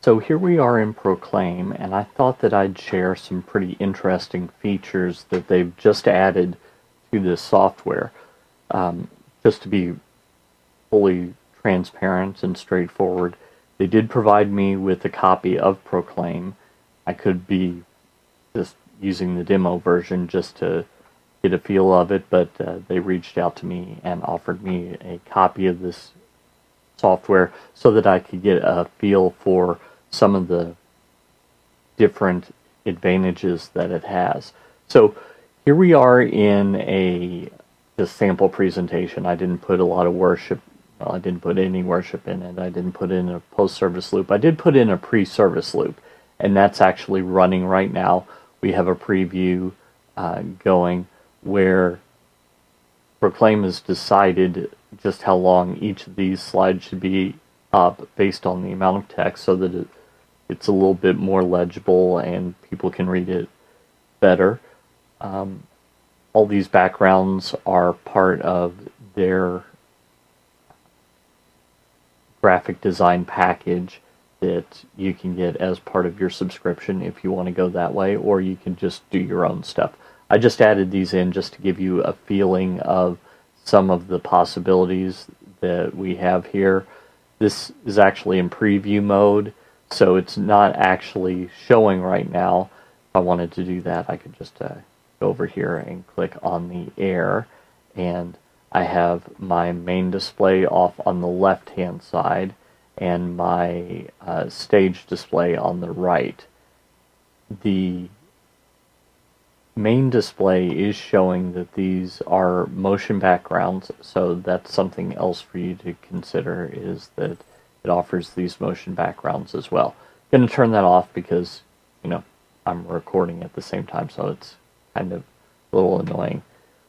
So here we are in Proclaim, and I thought that I'd share some pretty interesting features that they've just added to this software. Just to be fully transparent and straightforward, they did provide me with a copy of Proclaim. I could be just using the demo version just to get a feel of it, but they reached out to me and offered me a copy of this software so that I could get a feel for some of the different advantages that it has. So here we are in the sample presentation. I didn't put a lot of worship. Well, I didn't put any worship in it. I didn't put in a post-service loop. I did put in a pre-service loop, and that's actually running right now. We have a preview going where Proclaim has decided just how long each of these slides should be up based on the amount of text so that it's a little bit more legible and people can read it better. All these backgrounds are part of their graphic design package that you can get as part of your subscription if you want to go that way, or you can just do your own stuff. I just added these in just to give you a feeling of some of the possibilities that we have here. This is actually in preview mode, so it's not actually showing right now. If I wanted to do that, I could just go over here and click on the air, and I have my main display off on the left-hand side and my stage display on the right. The main display is showing that these are motion backgrounds, so that's something else for you to consider, is that it offers these motion backgrounds as well. I'm going to turn that off because, I'm recording at the same time, so it's kind of a little annoying.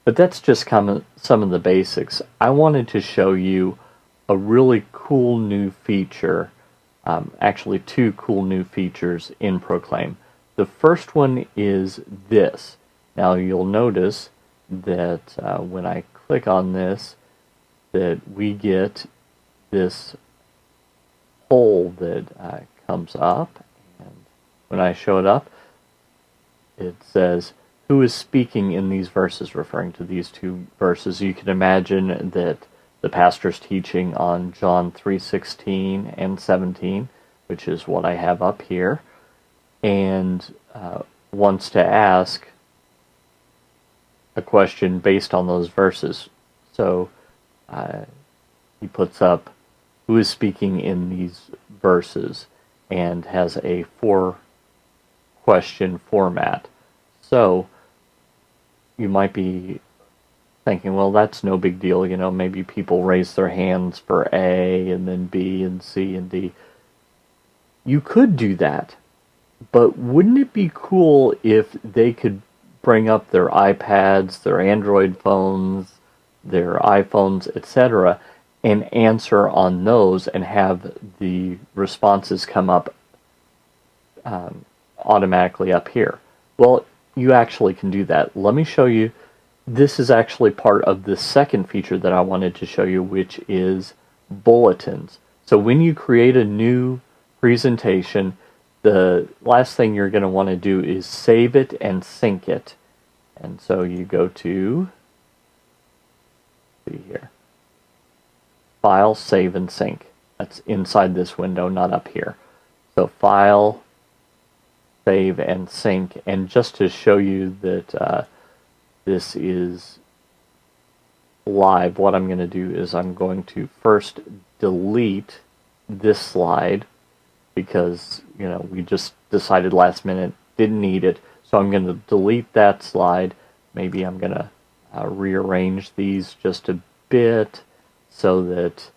But that's just kind of some of the basics. I wanted to show you a really cool new feature, actually two cool new features in Proclaim. The first one is this. Now you'll notice that when I click on this, that we get this poll that comes up, and when I show it up, it says, who is speaking in these verses, referring to these two verses. You can imagine that the pastor's teaching on John 3:16 and 17, which is what I have up here, and wants to ask a question based on those verses. So he puts up, who is speaking in these verses, and has a 4-question format. So you might be thinking, well, that's no big deal, maybe people raise their hands for A and then B and C and D. You could do that, but wouldn't it be cool if they could bring up their iPads, their Android phones, their iPhones, etc., and answer on those and have the responses come up automatically up here? Well, you actually can do that. Let me show you. This is actually part of the second feature that I wanted to show you, which is Bulletins. So when you create a new presentation, the last thing you're going to want to do is save it and sync it. And so you go to, see here, File, Save, and Sync. That's inside this window, not up here. So File, Save, and Sync. And just to show you that this is live, what I'm going to do is I'm going to first delete this slide because, we just decided last minute, didn't need it. So I'm going to delete that slide. Maybe I'm going to rearrange these just a bit so that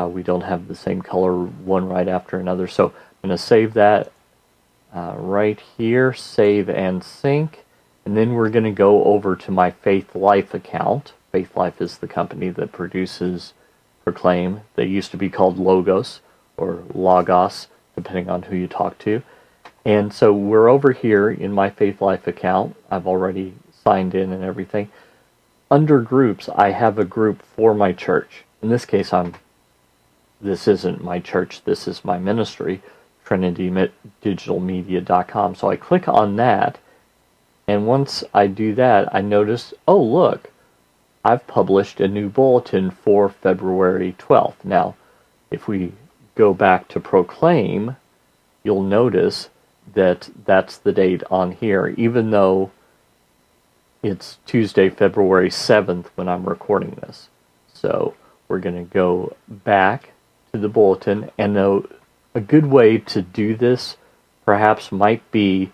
we don't have the same color one right after another. So I'm going to save that right here, save and sync. And then we're going to go over to my Faith Life account. Faith Life is the company that produces Proclaim. They used to be called Logos or Logos, depending on who you talk to. And so we're over here in my Faith Life account. I've already signed in and everything. Under groups, I have a group for my church. In this case, this isn't my church, this is my ministry, trinitydigitalmedia.com. So I click on that, and once I do that, I notice, oh look, I've published a new bulletin for February 12th. Now, if we go back to Proclaim, you'll notice that that's the date on here, even though it's Tuesday, February 7th when I'm recording this. So we're going to go back to the bulletin, and a good way to do this perhaps might be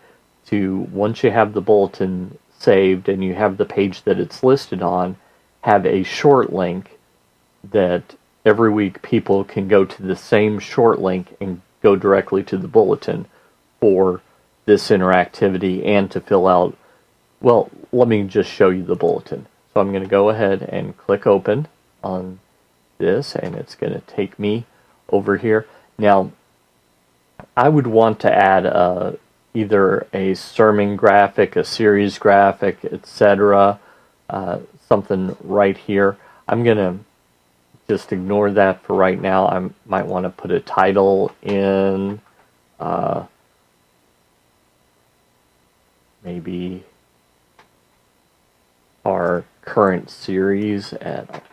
to, once you have the bulletin saved and you have the page that it's listed on, have a short link that every week people can go to the same short link and go directly to the bulletin for this interactivity and to fill out. Well, let me just show you the bulletin. So I'm going to go ahead and click open on this, and it's going to take me over here. Now, I would want to add either a sermon graphic, a series graphic, etc., something right here. I'm going to just ignore that for right now. I might want to put a title in, maybe our current series at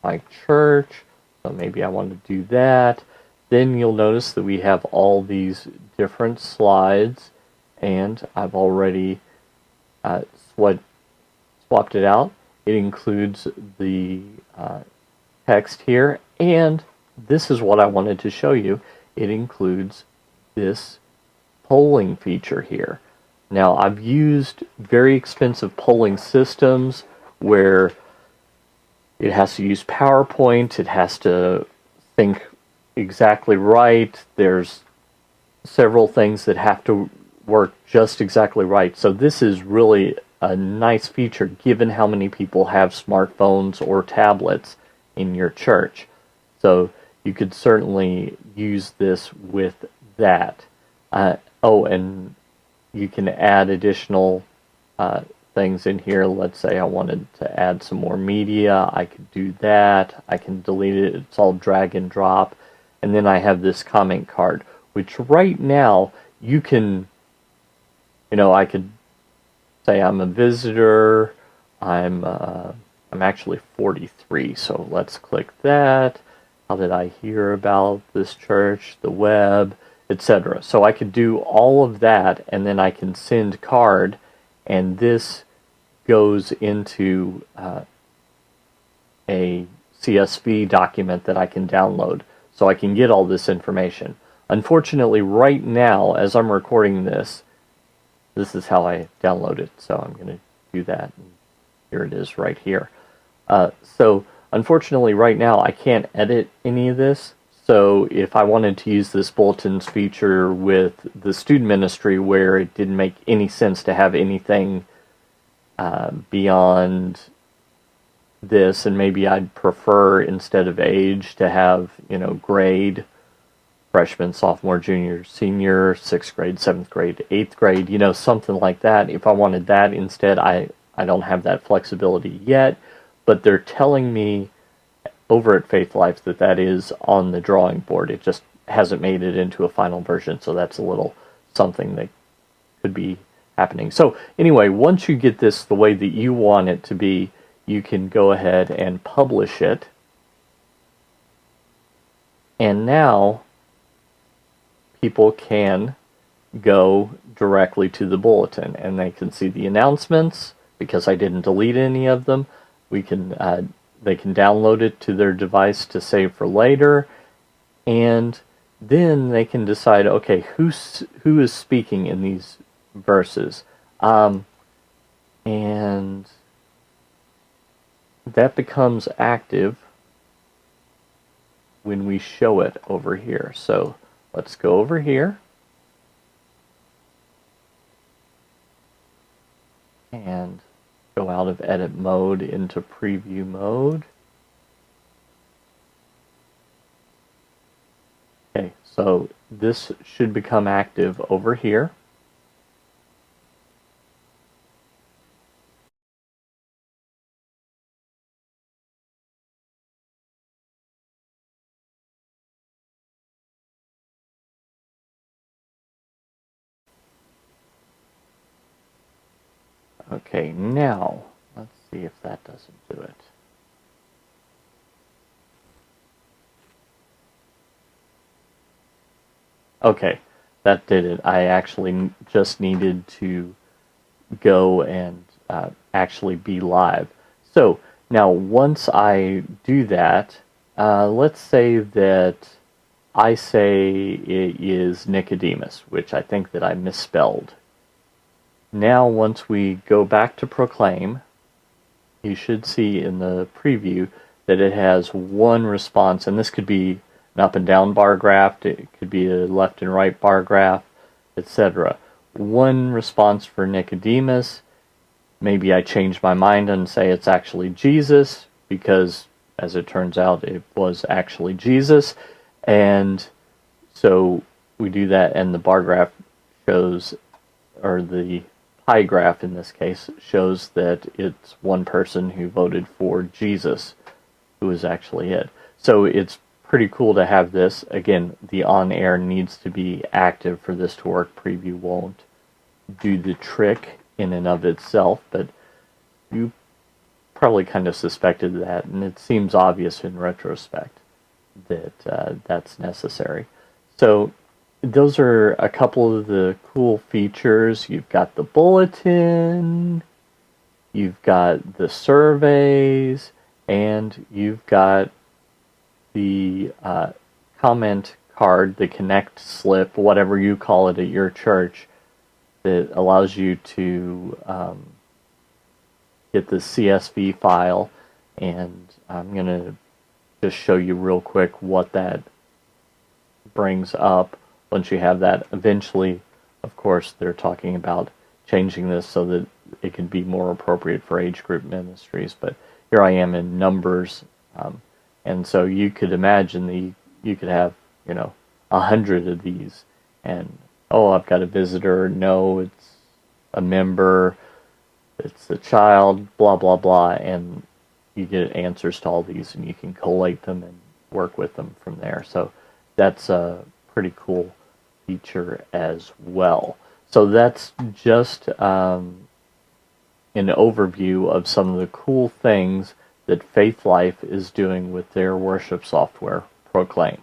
my church. So maybe I want to do that. Then you'll notice that we have all these different slides, and I've already swapped it out. It includes the text here, and this is what I wanted to show you. It includes this polling feature here. Now, I've used very expensive polling systems where it has to use PowerPoint, it has to think exactly right, there's several things that have to work just exactly right. So this is really a nice feature given how many people have smartphones or tablets in your church. So you could certainly use this with that. Oh, and you can add additional things in here. Let's say I wanted to add some more media. I could do that. I can delete it. It's all drag and drop. And then I have this comment card, which right now you can, I could say I'm a visitor. I'm actually 43, so let's click that. How did I hear about this church? The web, etc. So I could do all of that, and then I can send card, and this goes into a CSV document that I can download, so I can get all this information. Unfortunately, right now, as I'm recording this, this is how I download it, so I'm going to do that. Here it is right here. So unfortunately right now I can't edit any of this. So if I wanted to use this Bulletins feature with the student ministry where it didn't make any sense to have anything beyond this, and maybe I'd prefer, instead of age, to have, grade, freshman, sophomore, junior, senior, 6th grade, 7th grade, 8th grade, something like that. If I wanted that instead, I don't have that flexibility yet, but they're telling me over at Faith Life that is on the drawing board. It just hasn't made it into a final version, so that's a little something that could be happening. So anyway, once you get this the way that you want it to be, you can go ahead and publish it. And now people can go directly to the bulletin, and they can see the announcements. Because I didn't delete any of them, they can download it to their device to save for later, and then they can decide, okay, who is speaking in these verses, and that becomes active when we show it over here. So let's go over here. And go out of edit mode into preview mode. Okay, so this should become active over here. Okay, now, let's see if that doesn't do it. Okay, that did it. I actually just needed to go and actually be live. So, now once I do that, let's say that I say it is Nicodemus, which I think that I misspelled. Now, once we go back to Proclaim, you should see in the preview that it has one response, and this could be an up and down bar graph, it could be a left and right bar graph, etc. One response for Nicodemus. Maybe I change my mind and say it's actually Jesus, because as it turns out, it was actually Jesus. And so we do that, and the bar graph shows, or the pie graph in this case, shows that it's one person who voted for Jesus who is actually it. So it's pretty cool to have this. Again, the on-air needs to be active for this to work. Preview won't do the trick in and of itself, but you probably kind of suspected that, and it seems obvious in retrospect that that's necessary. So those are a couple of the cool features. You've got the bulletin, you've got the surveys, and you've got the comment card, the connect slip, whatever you call it at your church, that allows you to get the CSV file. And I'm going to just show you real quick what that brings up once you have that. Eventually, of course, they're talking about changing this so that it can be more appropriate for age group ministries. But here I am in Numbers, and so you could imagine you could have 100 of these, and I've got a visitor. No, it's a member. It's a child. Blah blah blah, and you get answers to all these, and you can collate them and work with them from there. So that's a pretty cool feature as well. So that's just an overview of some of the cool things that Faith Life is doing with their worship software, Proclaim.